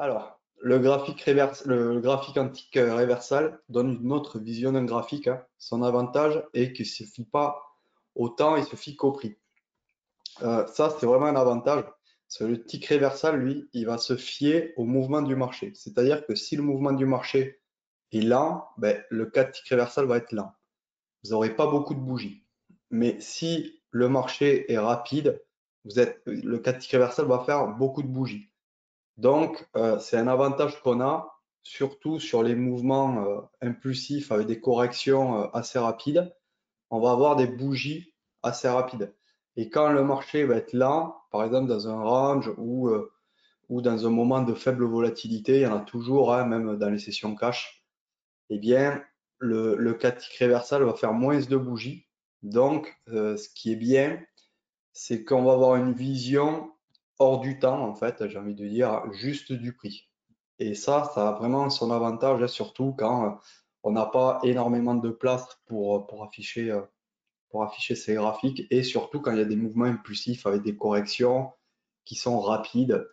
Alors, le graphique antique réversal donne une autre vision d'un graphique, hein. Son avantage est qu'il ne se fie pas au temps, il se fie qu'au prix. Ça, c'est vraiment un avantage. Parce que le tick réversal, lui, il va se fier au mouvement du marché. C'est-à-dire que si le mouvement du marché est lent, ben, le cas de tick réversal va être lent. Vous n'aurez pas beaucoup de bougies. Mais si le marché est rapide, le cas de tick réversal va faire beaucoup de bougies. Donc, c'est un avantage qu'on a, surtout sur les mouvements impulsifs avec des corrections assez rapides. On va avoir des bougies assez rapides. Et quand le marché va être lent, par exemple dans un range ou dans un moment de faible volatilité, il y en a toujours, hein, même dans les sessions cash, eh bien, le catique réversal va faire moins de bougies. Donc, ce qui est bien, c'est qu'on va avoir une vision hors du temps, en fait, j'ai envie de dire, juste du prix. Et ça a vraiment son avantage, hein, surtout quand on n'a pas énormément de place pour afficher ces graphiques et surtout quand il y a des mouvements impulsifs avec des corrections qui sont rapides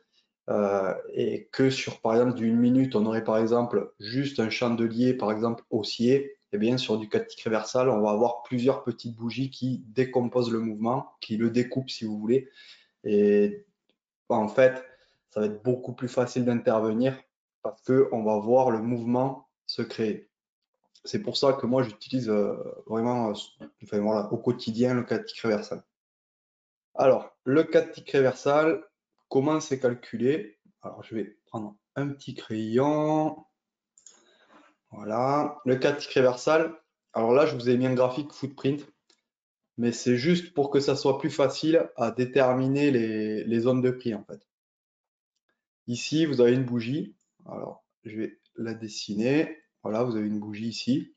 et que sur par exemple d'une minute on aurait par exemple juste un chandelier par exemple haussier, et bien sur du catique réversal on va avoir plusieurs petites bougies qui décomposent le mouvement, qui le découpent si vous voulez, et en fait ça va être beaucoup plus facile d'intervenir parce qu'on va voir le mouvement se créer. C'est pour ça que moi j'utilise vraiment enfin, voilà, au quotidien le catique réversal. Alors, le catique réversal, comment c'est calculé? Alors, je vais prendre un petit crayon. Voilà. Le catique réversal. Alors là, je vous ai mis un graphique footprint, mais c'est juste pour que ça soit plus facile à déterminer les zones de prix en fait. Ici, vous avez une bougie. Alors, je vais la dessiner. Voilà, vous avez une bougie ici.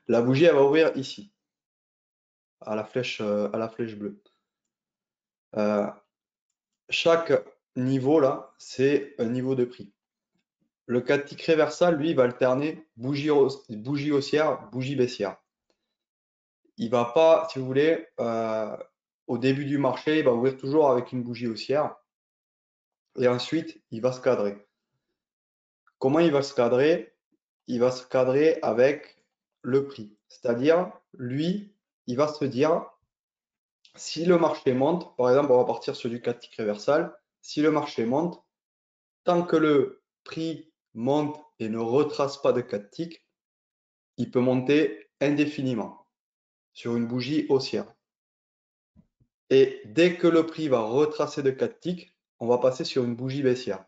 La bougie, elle va ouvrir ici, à la flèche bleue. Chaque niveau là, c'est un niveau de prix. Le catique réversal, lui, va alterner bougie haussière, bougie baissière. Il va pas, si vous voulez, au début du marché, il va ouvrir toujours avec une bougie haussière et ensuite, il va se cadrer. Comment il va se cadrer? Il va se cadrer avec le prix. C'est-à-dire, lui, il va se dire, si le marché monte, par exemple, on va partir sur du catique réversal, si le marché monte, tant que le prix monte et ne retrace pas de catique, il peut monter indéfiniment sur une bougie haussière. Et dès que le prix va retracer de 4 ticks, on va passer sur une bougie baissière.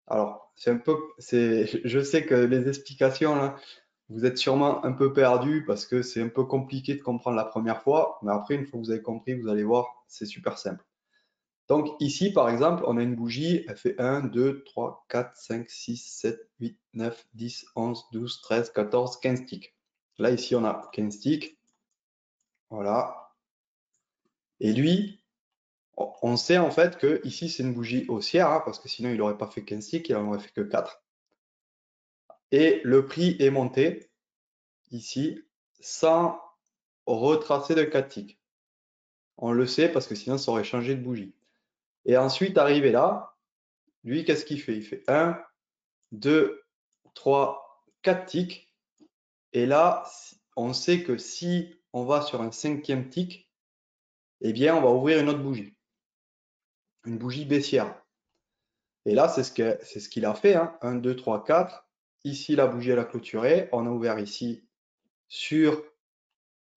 Alors, je sais que les explications, là, vous êtes sûrement un peu perdu parce que c'est un peu compliqué de comprendre la première fois, mais après, une fois que vous avez compris, vous allez voir, c'est super simple. Donc ici, par exemple, on a une bougie, elle fait 1, 2, 3, 4, 5, 6, 7, 8, 9, 10, 11, 12, 13, 14, 15 ticks. Là, ici, on a 15 ticks. Voilà. Et lui, on sait en fait que ici, c'est une bougie haussière, hein, parce que sinon, il n'aurait pas fait 15 ticks, il n'en aurait fait que 4. Et le prix est monté ici sans retracer de 4 ticks. On le sait parce que sinon, ça aurait changé de bougie. Et ensuite, arrivé là, lui, qu'est-ce qu'il fait? Il fait 1, 2, 3, 4 ticks. Et là, on sait que si on va sur un 5e tick, eh bien, on va ouvrir une autre bougie. Une bougie baissière. Et là, c'est ce qu'il a fait. Hein. 1, 2, 3, 4. Ici, la bougie, elle a clôturé. On a ouvert ici sur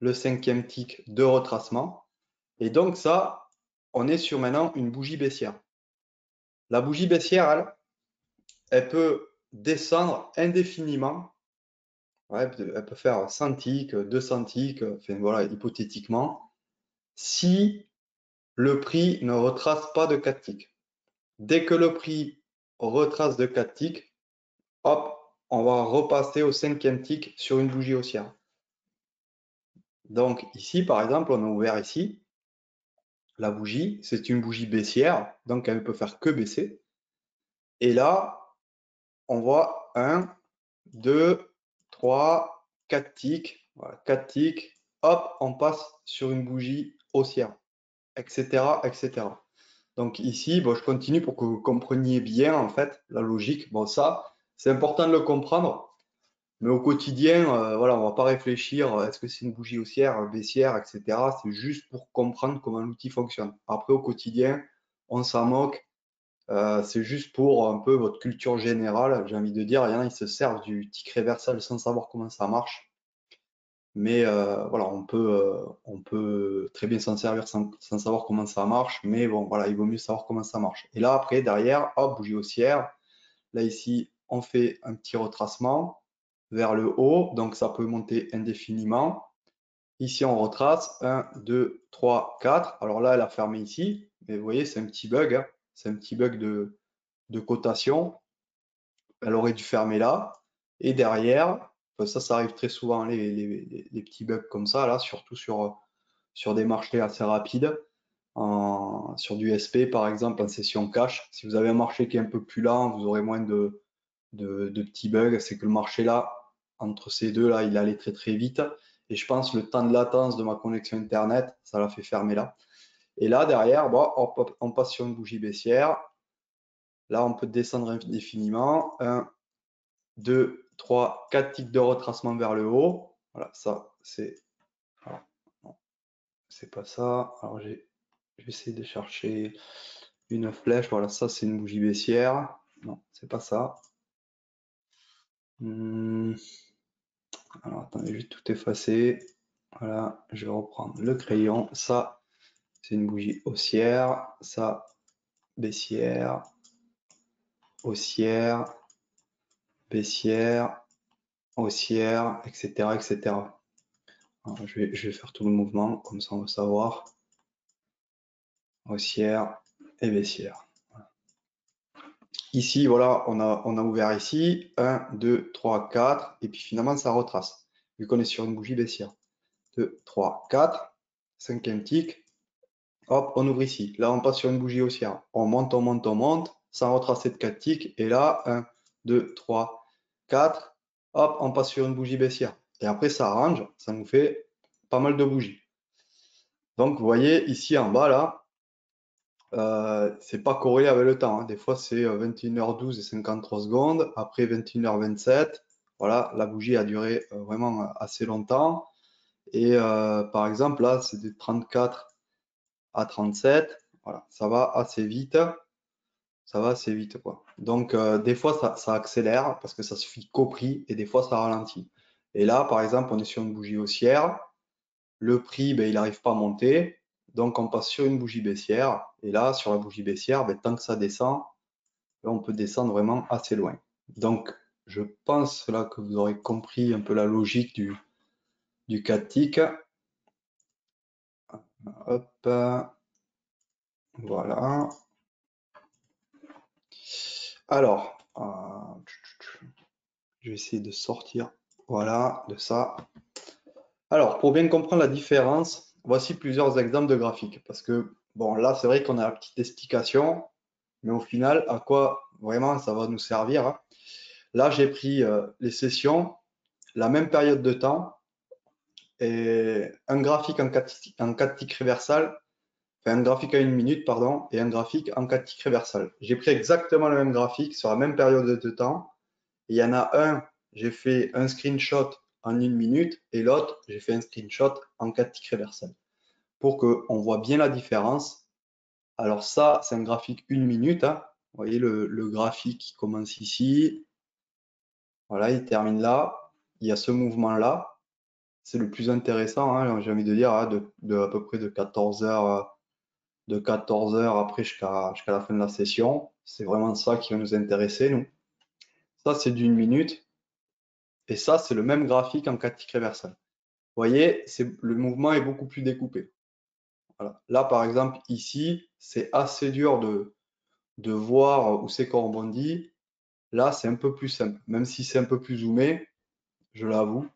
le 5e tick de retracement. Et donc, ça, on est sur maintenant une bougie baissière. La bougie baissière, elle peut descendre indéfiniment. Ouais, elle peut faire 100 ticks, 200 ticks, enfin voilà, hypothétiquement, si le prix ne retrace pas de 4 ticks. Dès que le prix retrace de 4 ticks, hop, on va repasser au 5e tick sur une bougie haussière. Donc ici, par exemple, on a ouvert ici. La bougie, c'est une bougie baissière, donc elle ne peut faire que baisser. Et là, on voit 1, 2, 3, 4 ticks. Voilà, 4 ticks. Hop, on passe sur une bougie haussière, etc., etc. Donc ici, bon, je continue pour que vous compreniez bien en fait la logique. Bon, ça, c'est important de le comprendre, mais au quotidien, voilà, on va pas réfléchir, est-ce que c'est une bougie haussière, baissière, etc. C'est juste pour comprendre comment l'outil fonctionne. Après, au quotidien, on s'en moque. C'est juste pour un peu votre culture générale, j'ai envie de dire. Il y en a, ils se servent du tick reversal sans savoir comment ça marche. Mais voilà, on peut très bien s'en servir sans savoir comment ça marche. Mais bon, voilà, il vaut mieux savoir comment ça marche. Et là, après, derrière, hop, bougie haussière. Là, ici, on fait un petit retracement vers le haut. Donc, ça peut monter indéfiniment. Ici, on retrace 1, 2, 3, 4. Alors là, elle a fermé ici. Mais vous voyez, c'est un petit bug, hein. C'est un petit bug de cotation. Elle aurait dû fermer là. Et derrière, ça arrive très souvent, les petits bugs comme ça, là, surtout sur des marchés assez rapides, sur du SP par exemple, en session cash. Si vous avez un marché qui est un peu plus lent, vous aurez moins de petits bugs. C'est que le marché là, entre ces deux là, il allait très très vite. Et je pense le temps de latence de ma connexion Internet, ça l'a fait fermer là. Et là, derrière, bon, on passe sur une bougie baissière. Là, on peut descendre indéfiniment. 1, 2, 3, 4 ticks de retracement vers le haut. Voilà, ça, c'est. C'est pas ça. Alors, je vais essayer de chercher une flèche. Voilà, ça, c'est une bougie baissière. Non, c'est pas ça. Alors, attendez, je vais tout effacer. Voilà, je vais reprendre le crayon. Ça, c'est une bougie haussière. Ça, baissière, haussière, baissière, haussière, etc., etc. Alors, je vais faire tout le mouvement, comme ça on va savoir. Haussière et baissière. Voilà. Ici, voilà, on a ouvert ici. 1, 2, 3, 4. Et puis finalement, ça retrace. Vu qu'on est sur une bougie baissière. 2, 3, 4. Cinquième tick. Hop, on ouvre ici. Là, on passe sur une bougie haussière. On monte, on monte, on monte. Ça retrace de 4 ticks. Et là, 1, 2, 3, 4. Hop, on passe sur une bougie baissière. Et après, ça arrange. Ça nous fait pas mal de bougies. Donc, vous voyez ici en bas, là, c'est pas corrélé avec le temps, hein. Des fois, c'est 21h12 et 53 secondes. Après 21h27, voilà, la bougie a duré vraiment assez longtemps. Et par exemple, là, c'est de 34 à 37. Voilà, ça va assez vite. Ça va assez vite, quoi. Donc, des fois, ça accélère parce que ça suffit qu'au prix et des fois, ça ralentit. Et là, par exemple, on est sur une bougie haussière. Le prix, ben, il n'arrive pas à monter. Donc, on passe sur une bougie baissière. Et là, sur la bougie baissière, ben, tant que ça descend, là, on peut descendre vraiment assez loin. Donc, je pense là que vous aurez compris un peu la logique du 4 tick. Hop, voilà. Alors, je vais essayer de sortir, voilà, de ça. Alors, pour bien comprendre la différence, voici plusieurs exemples de graphiques. Parce que, bon, là, c'est vrai qu'on a la petite explication, mais au final, à quoi vraiment ça va nous servir, hein. Là, j'ai pris les sessions, la même période de temps, et un graphique en 4 ticks reversal, enfin un graphique à 1 minute, pardon, et un graphique en 4 ticks reversal. J'ai pris exactement le même graphique sur la même période de temps. Et il y en a un, j'ai fait un screenshot en 1 minute, et l'autre, j'ai fait un screenshot en 4 ticks reversal. Pour qu'on voit bien la différence. Alors ça, c'est un graphique 1 minute, hein. Vous voyez le graphique qui commence ici. Voilà, il termine là. Il y a ce mouvement-là. C'est le plus intéressant, hein, j'ai envie de dire, hein, de à peu près de 14 heures, après jusqu'à la fin de la session. C'est vraiment ça qui va nous intéresser, nous. Ça, c'est d'1 minute. Et ça, c'est le même graphique en 4 ticks reversal. Vous voyez, le mouvement est beaucoup plus découpé. Voilà. Là, par exemple, ici, c'est assez dur de voir où c'est qu'on rebondit. Là, c'est un peu plus simple, même si c'est un peu plus zoomé, je l'avoue.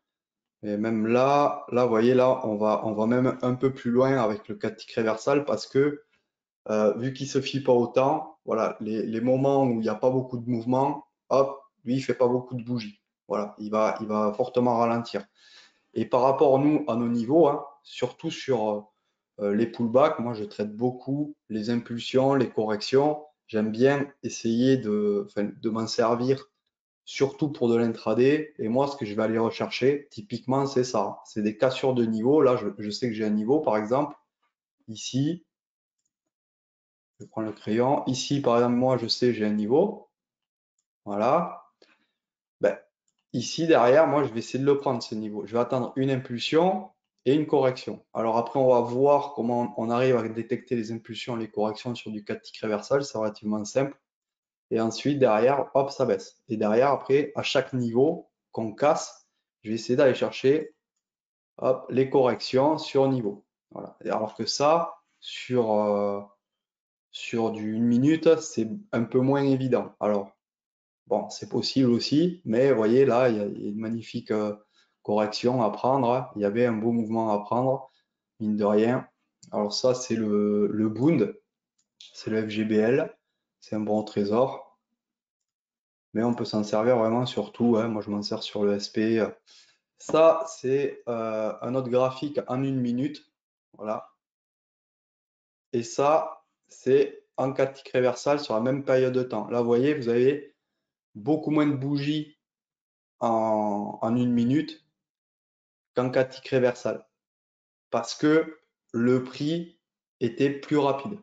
Et même là, vous voyez, là, on va même un peu plus loin avec le 4 ticks reversal parce que vu qu'il se fie pas autant, voilà, les moments où il n'y a pas beaucoup de mouvement, hop, lui, il fait pas beaucoup de bougies. Voilà, il va fortement ralentir. Et par rapport, nous, à nos niveaux, hein, surtout sur les pullbacks, moi je traite beaucoup les impulsions, les corrections. J'aime bien essayer de m'en servir surtout pour de l'intraday. Et moi, ce que je vais aller rechercher, typiquement, c'est ça. C'est des cassures de niveau. Là, je sais que j'ai un niveau, par exemple, ici. Je prends le crayon. Ici, par exemple, moi, je sais que j'ai un niveau. Voilà. Ben, ici, derrière, moi, je vais essayer de le prendre, ce niveau. Je vais attendre une impulsion et une correction. Alors après, on va voir comment on arrive à détecter les impulsions et les corrections sur du 4 tick réversal. C'est relativement simple. Et ensuite, derrière, hop, ça baisse. Et derrière, après, à chaque niveau qu'on casse, je vais essayer d'aller chercher hop, les corrections sur niveau. Voilà. Et alors que ça, sur du 1 minute, c'est un peu moins évident. Alors, bon, c'est possible aussi, mais vous voyez, là, il y a une magnifique correction à prendre. Il y avait un beau mouvement à prendre, mine de rien. Alors ça, c'est le Bund, c'est le FGBL, c'est un bon trésor. Mais on peut s'en servir vraiment sur tout, hein. Moi, je m'en sers sur le SP. Ça, c'est un autre graphique en 1 minute. Voilà. Et ça, c'est en 4 tick réversal sur la même période de temps. Là, vous voyez, vous avez beaucoup moins de bougies en 1 minute qu'en 4 tick réversal. Parce que le prix était plus rapide.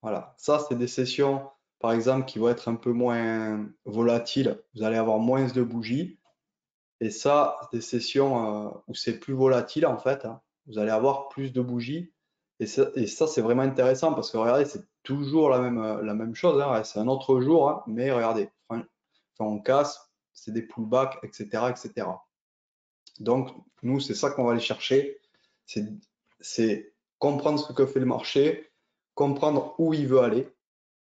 Voilà. Ça, c'est des sessions, par exemple, qui vont être un peu moins volatiles. Vous allez avoir moins de bougies. Et ça, des sessions où c'est plus volatile en fait, hein. Vous allez avoir plus de bougies. Et ça c'est vraiment intéressant parce que regardez, c'est toujours la même chose, hein. C'est un autre jour, hein, mais regardez, enfin, on casse, c'est des pullbacks, etc., etc. Donc, nous, c'est ça qu'on va aller chercher. C'est comprendre ce que fait le marché, comprendre où il veut aller.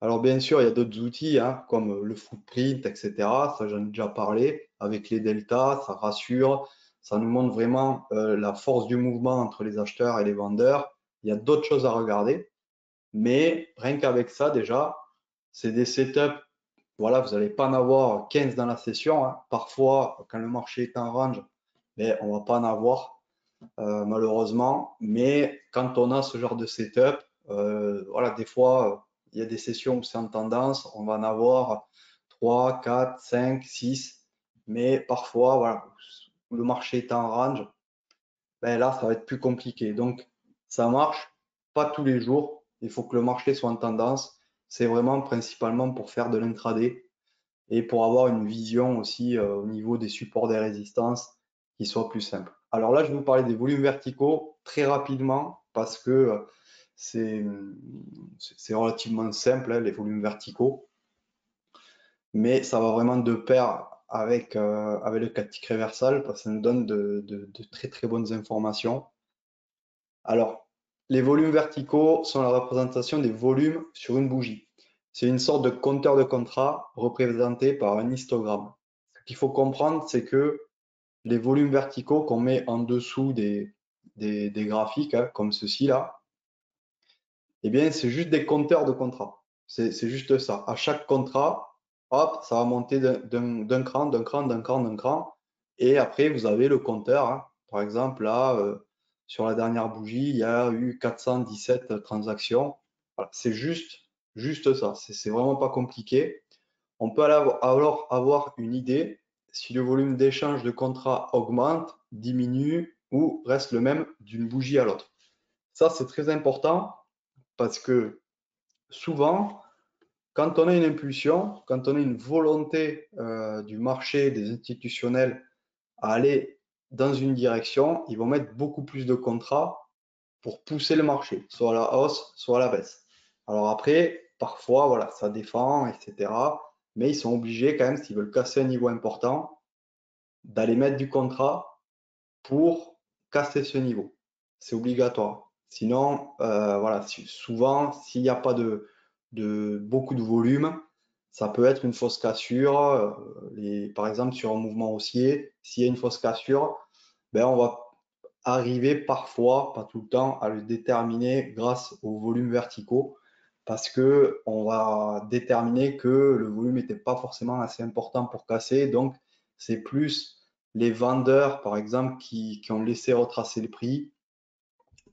Alors bien sûr, il y a d'autres outils hein, comme le footprint, etc. Ça, j'en ai déjà parlé. Avec les deltas, ça rassure. Ça nous montre vraiment la force du mouvement entre les acheteurs et les vendeurs. Il y a d'autres choses à regarder. Mais rien qu'avec ça, déjà, c'est des setups. Voilà, vous n'allez pas en avoir 15 dans la session, hein. Parfois, quand le marché est en range, mais on ne va pas en avoir, malheureusement. Mais quand on a ce genre de setup, voilà, des fois, il y a des sessions où c'est en tendance, on va en avoir 3, 4, 5, 6. Mais parfois, voilà, où le marché est en range, ben là, ça va être plus compliqué. Donc, ça marche pas tous les jours. Il faut que le marché soit en tendance. C'est vraiment principalement pour faire de l'intraday et pour avoir une vision aussi au niveau des supports des résistances qui soit plus simple. Alors là, je vais vous parler des volumes verticaux très rapidement parce que c'est relativement simple, hein, les volumes verticaux, mais ça va vraiment de pair avec le 4 tick réversal parce que ça nous donne de très très bonnes informations. Alors, les volumes verticaux sont la représentation des volumes sur une bougie. C'est une sorte de compteur de contrat représenté par un histogramme. Ce qu'il faut comprendre, c'est que les volumes verticaux qu'on met en dessous des graphiques, hein, comme ceci-là, eh bien, c'est juste des compteurs de contrat. C'est juste ça. À chaque contrat, hop, ça va monter d'un cran, d'un cran, d'un cran, d'un cran. Et après, vous avez le compteur, hein. Par exemple, là, sur la dernière bougie, il y a eu 417 transactions. Voilà, c'est juste ça. C'est vraiment pas compliqué. On peut alors avoir une idée si le volume d'échange de contrats augmente, diminue ou reste le même d'une bougie à l'autre. Ça, c'est très important parce que souvent, quand on a une impulsion, quand on a une volonté du marché, des institutionnels à aller dans une direction, ils vont mettre beaucoup plus de contrats pour pousser le marché, soit à la hausse, soit à la baisse. Alors après, parfois, voilà, ça défend, etc. Mais ils sont obligés quand même, s'ils veulent casser un niveau important, d'aller mettre du contrat pour casser ce niveau. C'est obligatoire. Sinon, voilà, souvent, s'il n'y a pas beaucoup de volume, ça peut être une fausse cassure. Par exemple, sur un mouvement haussier, s'il y a une fausse cassure, ben, on va arriver parfois, pas tout le temps, à le déterminer grâce aux volumes verticaux parce que on va déterminer que le volume n'était pas forcément assez important pour casser. Donc, c'est plus les vendeurs, par exemple, qui ont laissé retracer le prix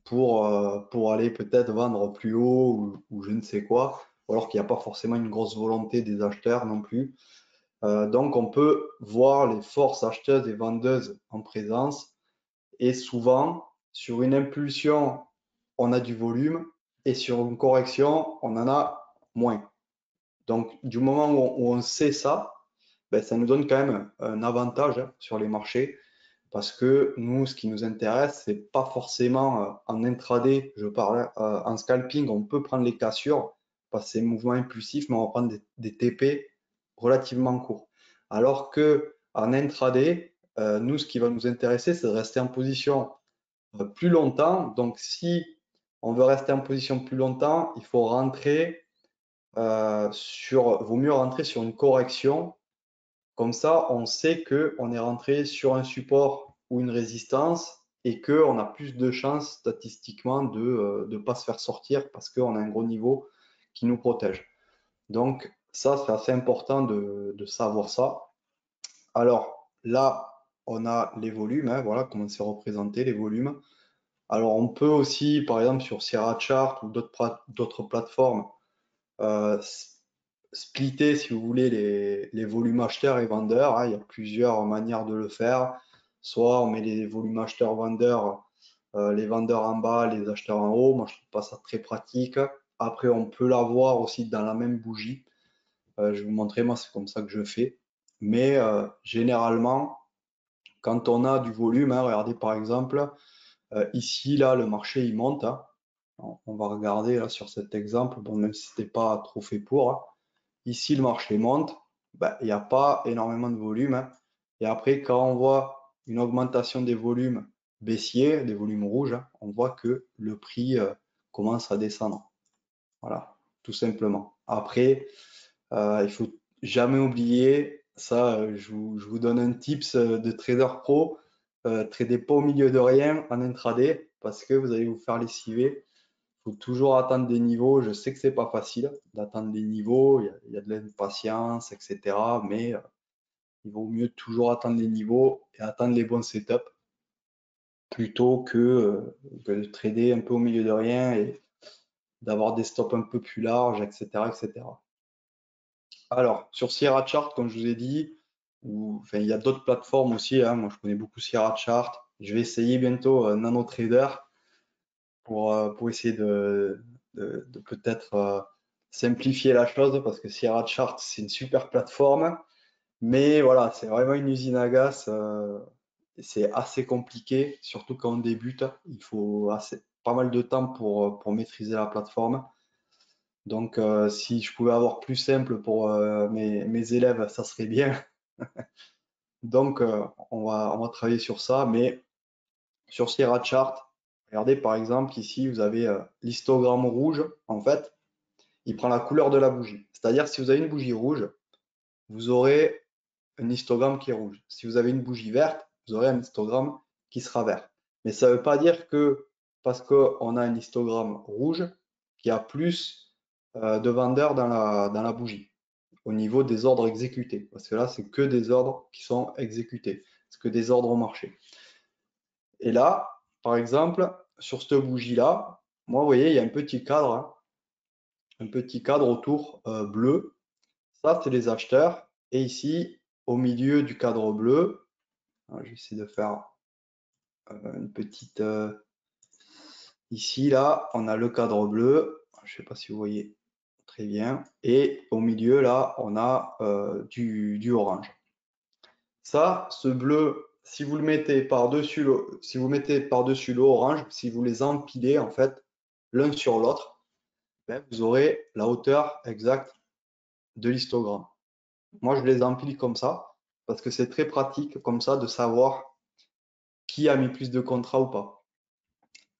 pour aller peut-être vendre plus haut ou je ne sais quoi, ou alors qu'il n'y a pas forcément une grosse volonté des acheteurs non plus. Donc, on peut voir les forces acheteuses et vendeuses en présence et souvent, sur une impulsion, on a du volume et sur une correction, on en a moins. Donc, du moment où on sait ça, ben, ça nous donne quand même un avantage sur les marchés parce que nous, ce qui nous intéresse, c'est pas forcément en intraday, je parle, en scalping, on peut prendre les cassures parce que c'est mouvement impulsif, mais on va prendre des TP relativement courts. Alors que en intraday, nous, ce qui va nous intéresser, c'est de rester en position plus longtemps. Donc, si on veut rester en position plus longtemps, il faut rentrer vaut mieux rentrer sur une correction. Comme ça, on sait qu'on est rentré sur un support ou une résistance et qu'on a plus de chances statistiquement de ne pas se faire sortir parce qu'on a un gros niveau qui nous protège. Donc, ça, c'est assez important de savoir ça. Alors, là, on a les volumes, hein, voilà comment c'est représenté, les volumes. Alors, on peut aussi, par exemple, sur Sierra Chart ou d'autres plateformes, euh, splitter, si vous voulez, les volumes acheteurs et vendeurs, hein. Il y a plusieurs manières de le faire. Soit on met les volumes acheteurs-vendeurs, les vendeurs en bas, les acheteurs en haut. Moi, je trouve pas ça très pratique. Après, on peut l'avoir aussi dans la même bougie. Je vais vous montrer, moi, c'est comme ça que je fais. Mais généralement, quand on a du volume, hein, regardez par exemple, ici, là, le marché, il monte, hein. On va regarder là sur cet exemple, bon, même si c'était pas trop fait pour, hein. Ici, le marché monte, ben, il n'y a pas énormément de volume, hein. Et après, quand on voit une augmentation des volumes baissiers, des volumes rouges, hein, on voit que le prix commence à descendre. Voilà, tout simplement. Après, il faut jamais oublier, ça, je vous donne un tips de trader pro, tradez pas au milieu de rien en intraday parce que vous allez vous faire lessiver. Il faut toujours attendre des niveaux. Je sais que c'est pas facile d'attendre des niveaux, il y a de l'impatience, etc. Mais il vaut mieux toujours attendre les niveaux et attendre les bons setups plutôt que de trader un peu au milieu de rien et d'avoir des stops un peu plus larges, etc., etc. Alors, sur Sierra Chart, comme je vous ai dit, enfin, il y a d'autres plateformes aussi, hein. Moi, je connais beaucoup Sierra Chart. Je vais essayer bientôt NanoTrader pour essayer de peut-être simplifier la chose parce que Sierra Chart, c'est une super plateforme. Mais voilà, c'est vraiment une usine à gaz. C'est assez compliqué, surtout quand on débute. Il faut pas mal de temps pour maîtriser la plateforme. Donc, si je pouvais avoir plus simple pour mes élèves, ça serait bien. Donc, on va travailler sur ça. Mais sur Sierra Chart, regardez par exemple ici, vous avez l'histogramme rouge. En fait, il prend la couleur de la bougie. C'est-à-dire, si vous avez une bougie rouge, vous aurez un histogramme qui est rouge. Si vous avez une bougie verte, vous aurez un histogramme qui sera vert. Mais ça ne veut pas dire que parce qu'on a un histogramme rouge, qu'il y a plus de vendeurs dans la bougie au niveau des ordres exécutés. Parce que là, c'est que des ordres qui sont exécutés. C'est que des ordres au marché. Et là, par exemple, sur cette bougie-là, moi, vous voyez, il y a un petit cadre, hein, un petit cadre autour bleu. Ça, c'est les acheteurs. Et ici, au milieu du cadre bleu, je vais essayer de faire une petite... ici, là, on a le cadre bleu. Je ne sais pas si vous voyez très bien. Et au milieu, là, on a du orange. Ça, ce bleu, si vous le mettez par-dessus si vous mettez par-dessus l'orange, si vous les empilez, en fait, l'un sur l'autre, ben, vous aurez la hauteur exacte de l'histogramme. Moi, je les empile comme ça, parce que c'est très pratique comme ça de savoir qui a mis plus de contrats ou pas.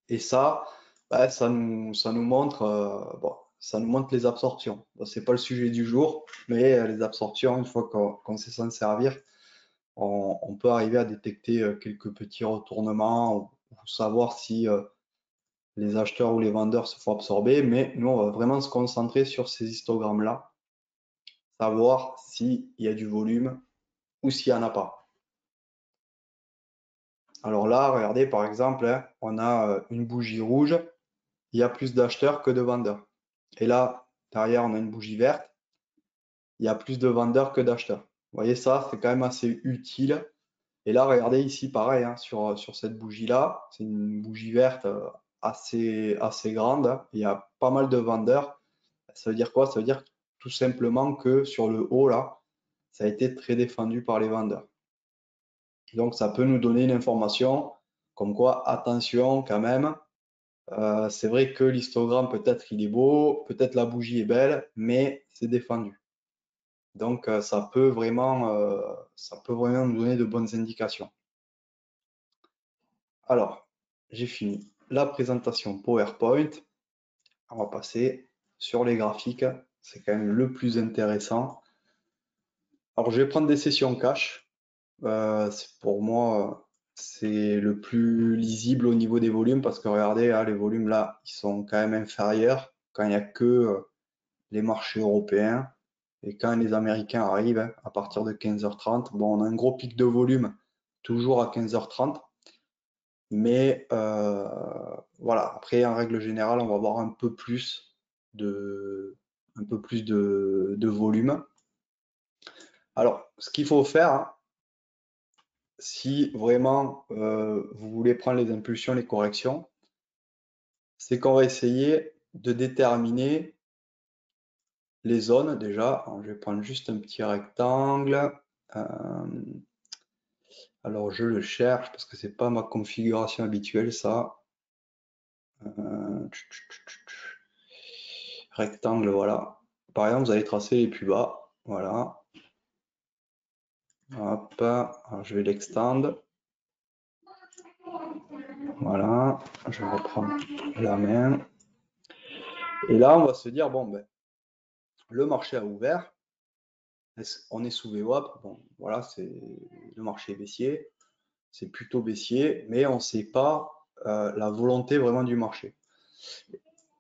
Et ça, bah, ça nous montre, bon, ça nous montre les absorptions. Bon, c'est pas le sujet du jour, mais les absorptions, une fois qu'on sait s'en servir, on peut arriver à détecter quelques petits retournements ou savoir si les acheteurs ou les vendeurs se font absorber. Mais nous, on va vraiment se concentrer sur ces histogrammes-là, savoir s'il y a du volume ou s'il n'y en a pas. Alors là, regardez, par exemple, hein, on a une bougie rouge, il y a plus d'acheteurs que de vendeurs. Et là, derrière, on a une bougie verte, il y a plus de vendeurs que d'acheteurs. Vous voyez ça, c'est quand même assez utile. Et là, regardez ici, pareil, hein, sur cette bougie-là, c'est une bougie verte assez grande, hein. Il y a pas mal de vendeurs. Ça veut dire quoi? Ça veut dire tout simplement que sur le haut, là, ça a été très défendu par les vendeurs. Donc, ça peut nous donner une information comme quoi, attention quand même, c'est vrai que l'histogramme, peut-être il est beau, peut-être la bougie est belle, mais c'est défendu. Donc, ça peut vraiment nous donner de bonnes indications. Alors, j'ai fini la présentation PowerPoint. On va passer sur les graphiques. C'est quand même le plus intéressant. Alors, je vais prendre des sessions cash. Pour moi, c'est le plus lisible au niveau des volumes parce que regardez, hein, les volumes là, ils sont quand même inférieurs quand il n'y a que les marchés européens et quand les Américains arrivent hein, à partir de 15h30. Bon, on a un gros pic de volume toujours à 15h30. Mais voilà, après, en règle générale, on va avoir un peu plus de volume. Alors, ce qu'il faut faire, hein, si vraiment vous voulez prendre les impulsions, les corrections, c'est qu'on va essayer de déterminer les zones déjà. Alors, je vais prendre juste un petit rectangle. Alors, je le cherche parce que c'est pas ma configuration habituelle, ça. Rectangle, voilà. Par exemple, vous allez tracer les plus bas. Voilà. Hop. Alors, je vais l'extendre. Voilà. Je reprends la main. Et là, on va se dire, bon, ben, le marché a ouvert. On est sous VWAP. Bon, voilà, c'est le marché baissier. C'est plutôt baissier, mais on ne sait pas la volonté vraiment du marché.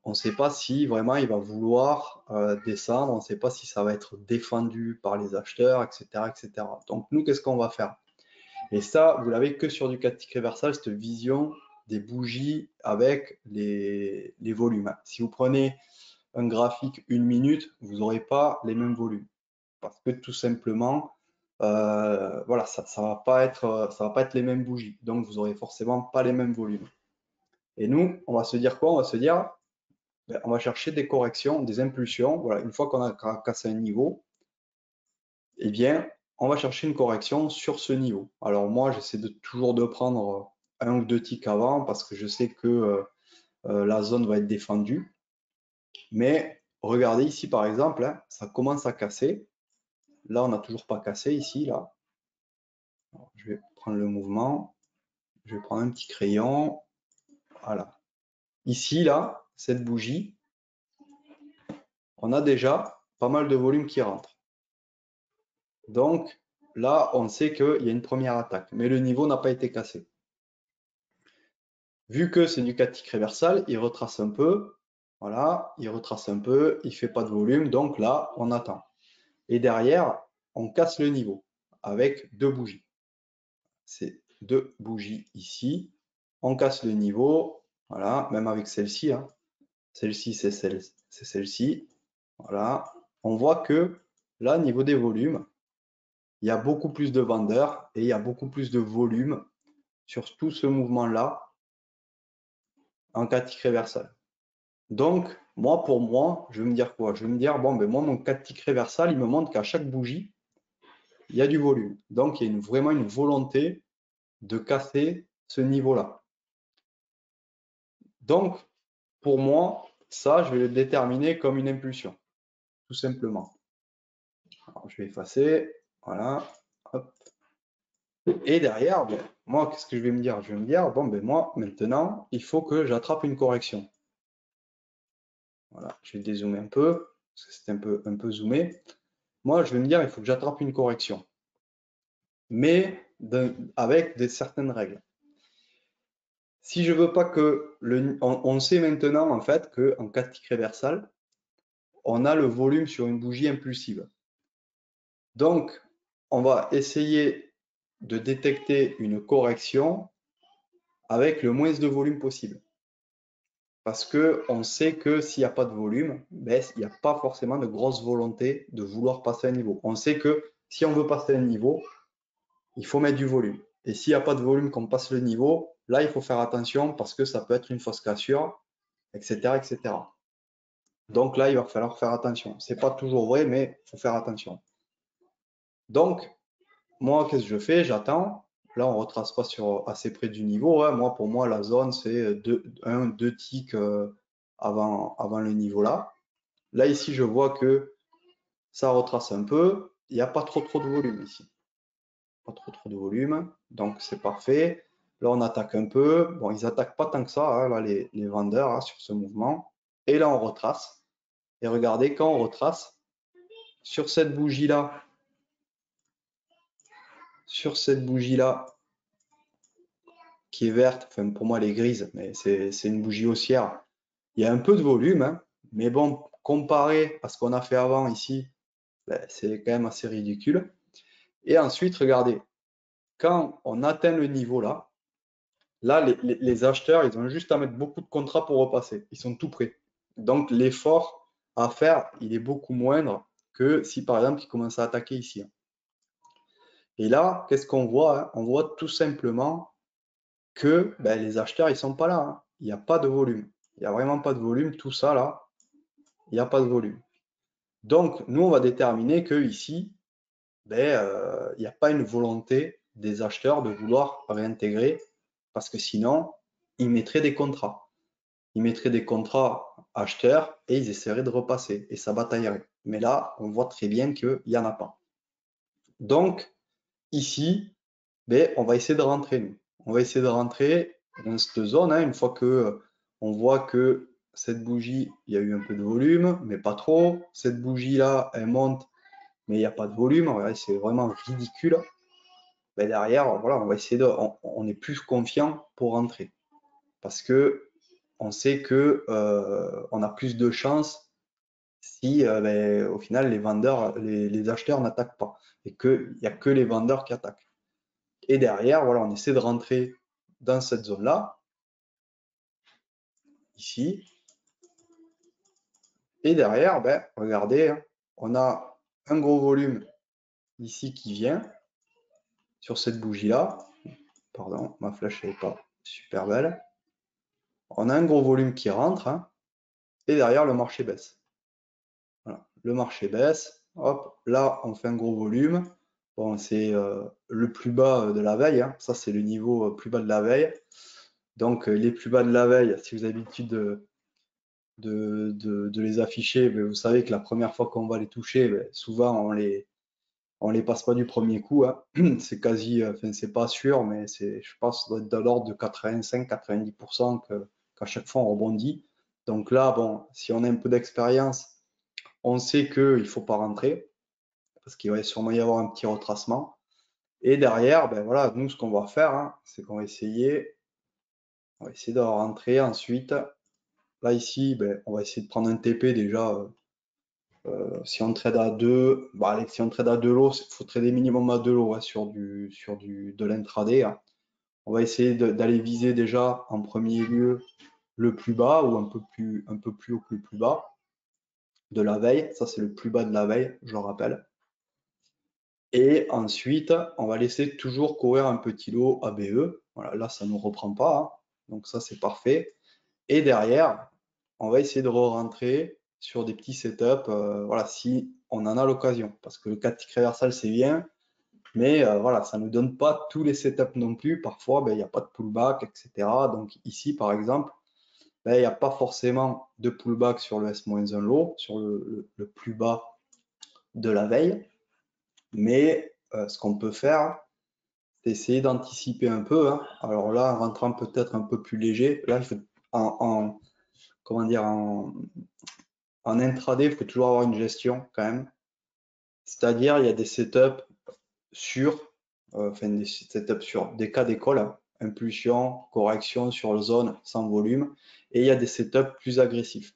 On ne sait pas si vraiment il va vouloir descendre, on ne sait pas si ça va être défendu par les acheteurs, etc. etc. Donc nous, qu'est-ce qu'on va faire? Et ça, vous l'avez que sur du 4 tick reversal, cette vision des bougies avec les volumes. Si vous prenez un graphique 1 minute, vous n'aurez pas les mêmes volumes. Parce que tout simplement, voilà, ça ne va pas être les mêmes bougies. Donc vous n'aurez forcément pas les mêmes volumes. Et nous, on va se dire quoi? On va se dire, ben, on va chercher des corrections, des impulsions. Voilà, une fois qu'on a cassé un niveau, eh bien, on va chercher une correction sur ce niveau. Alors moi, j'essaie toujours de prendre un ou deux ticks avant parce que je sais que la zone va être défendue. Mais regardez ici, par exemple, hein, ça commence à casser. Là, on n'a toujours pas cassé ici, là. Alors, je vais prendre le mouvement. Je vais prendre un petit crayon. Voilà. Ici, là, cette bougie, on a déjà pas mal de volume qui rentre. Donc là, on sait qu'il y a une première attaque, mais le niveau n'a pas été cassé. Vu que c'est du 4 tick reversal, il retrace un peu. Voilà, il retrace un peu, il ne fait pas de volume, donc là, on attend. Et derrière, on casse le niveau avec deux bougies. C'est deux bougies ici. On casse le niveau, voilà, même avec celle-ci. Hein. Celle-ci, c'est celle-ci. Voilà. On voit que là, niveau des volumes, il y a beaucoup plus de vendeurs et il y a beaucoup plus de volume sur tout ce mouvement-là en 4 tick reversal. Donc, moi, pour moi, je vais me dire quoi? Je vais me dire, bon, ben moi, mon 4 tick reversal, il me montre qu'à chaque bougie, il y a du volume. Donc, il y a vraiment une volonté de casser ce niveau-là. Donc, pour moi, ça, je vais le déterminer comme une impulsion, tout simplement. Alors, je vais effacer, voilà, hop. Et derrière, ben, moi, qu'est-ce que je vais me dire? Je vais me dire, bon, ben moi, maintenant, il faut que j'attrape une correction. Voilà, je vais dézoomer un peu, parce que c'est un peu zoomé. Moi, je vais me dire, il faut que j'attrape une correction, mais avec certaines règles. Si je veux pas que on sait maintenant en fait qu'en 4 tick reversal, on a le volume sur une bougie impulsive. Donc, on va essayer de détecter une correction avec le moins de volume possible. Parce qu'on sait que s'il n'y a pas de volume, ben, il n'y a pas forcément de grosse volonté de vouloir passer un niveau. On sait que si on veut passer un niveau, il faut mettre du volume. Et s'il n'y a pas de volume qu'on passe le niveau, là, il faut faire attention parce que ça peut être une fausse cassure, etc., etc. Donc là, il va falloir faire attention. Ce n'est pas toujours vrai, mais il faut faire attention. Donc, moi, qu'est-ce que je fais? J'attends. Là, on ne retrace pas sur assez près du niveau, hein. Moi, pour moi, la zone, c'est 2 ticks avant le niveau là. Là, ici, je vois que ça retrace un peu. Il n'y a pas trop de volume ici. Pas trop de volume. Donc, c'est parfait. Là, on attaque un peu. Bon, ils n'attaquent pas tant que ça, hein, là, les vendeurs, hein, sur ce mouvement. Et là, on retrace. Et regardez, quand on retrace, sur cette bougie-là, qui est verte, enfin pour moi elle est grise, mais c'est une bougie haussière. Il y a un peu de volume, hein, mais bon, comparé à ce qu'on a fait avant ici, ben, c'est quand même assez ridicule. Et ensuite, regardez, quand on atteint le niveau là, les acheteurs, ils ont juste à mettre beaucoup de contrats pour repasser. Ils sont tout prêts. Donc l'effort à faire, il est beaucoup moindre que si par exemple ils commencent à attaquer ici. Et là, qu'est-ce qu'on voit, hein? On voit tout simplement que ben, les acheteurs, ils sont pas là, hein. Il n'y a pas de volume. Il n'y a vraiment pas de volume. Tout ça, là, il n'y a pas de volume. Donc, nous, on va déterminer que ici, ben, il n'y a pas une volonté des acheteurs de vouloir réintégrer parce que sinon, ils mettraient des contrats. Ils mettraient des contrats acheteurs et ils essaieraient de repasser et ça bataillerait. Mais là, on voit très bien qu'il n'y en a pas. Donc, ici, ben, on va essayer de rentrer, nous. On va essayer de rentrer dans cette zone, hein, une fois que on voit que cette bougie, il y a eu un peu de volume, mais pas trop. Cette bougie-là, elle monte, mais il n'y a pas de volume. C'est vraiment ridicule. Ben, derrière, voilà, on va essayer de, on est plus confiant pour rentrer. Parce que on sait que on a plus de chances si ben, au final les vendeurs, les acheteurs n'attaquent pas. Et qu'il n'y a que les vendeurs qui attaquent. Et derrière, voilà, on essaie de rentrer dans cette zone-là, ici. Et derrière, ben, regardez, hein, on a un gros volume ici qui vient sur cette bougie-là. Pardon, ma flèche n'est pas super belle. On a un gros volume qui rentre, hein, et derrière, le marché baisse. Voilà, le marché baisse. Hop, là, on fait un gros volume. Bon, c'est le plus bas de la veille, hein. Ça, c'est le niveau plus bas de la veille. Donc, les plus bas de la veille, si vous avez l'habitude de les afficher, mais vous savez que la première fois qu'on va les toucher, ben, souvent on les passe pas du premier coup, hein. C'est quasi, enfin c'est pas sûr, mais je pense, ça doit être de l'ordre de 85-90% qu'à chaque fois on rebondit. Donc là, bon, si on a un peu d'expérience, on sait qu'il ne faut pas rentrer, parce qu'il va sûrement y avoir un petit retracement. Et derrière, ben voilà, nous ce qu'on va faire, hein, c'est qu'on va essayer de rentrer ensuite. Là ici, ben, on va essayer de prendre un TP déjà. Si on trade à 2, bah, allez, si on trade à 2 lots, il faut trader minimum à 2 lots, hein, de l'intraday, hein. On va essayer d'aller viser déjà en premier lieu le plus bas ou un peu plus haut que le plus bas de la veille. Ça, c'est le plus bas de la veille, je le rappelle. Et ensuite, on va laisser toujours courir un petit lot ABE. Voilà, là, ça ne nous reprend pas, hein. Donc ça, c'est parfait. Et derrière, on va essayer de re-rentrer sur des petits setups, voilà, si on en a l'occasion. Parce que le 4 tick réversal, c'est bien, mais voilà, ça ne nous donne pas tous les setups non plus. Parfois, ben, il n'y a pas de pullback, etc. Donc ici, par exemple, ben, il n'y a pas forcément de pullback sur le S-1 low, sur le plus bas de la veille. Mais ce qu'on peut faire, c'est essayer d'anticiper un peu, hein. Alors là, en rentrant peut-être un peu plus léger, là, comment dire, en intraday, il faut toujours avoir une gestion quand même. C'est-à-dire, il y a des setups sur, enfin des setups sur des cas d'école, hein, impulsion, correction sur zone sans volume, et il y a des setups plus agressifs.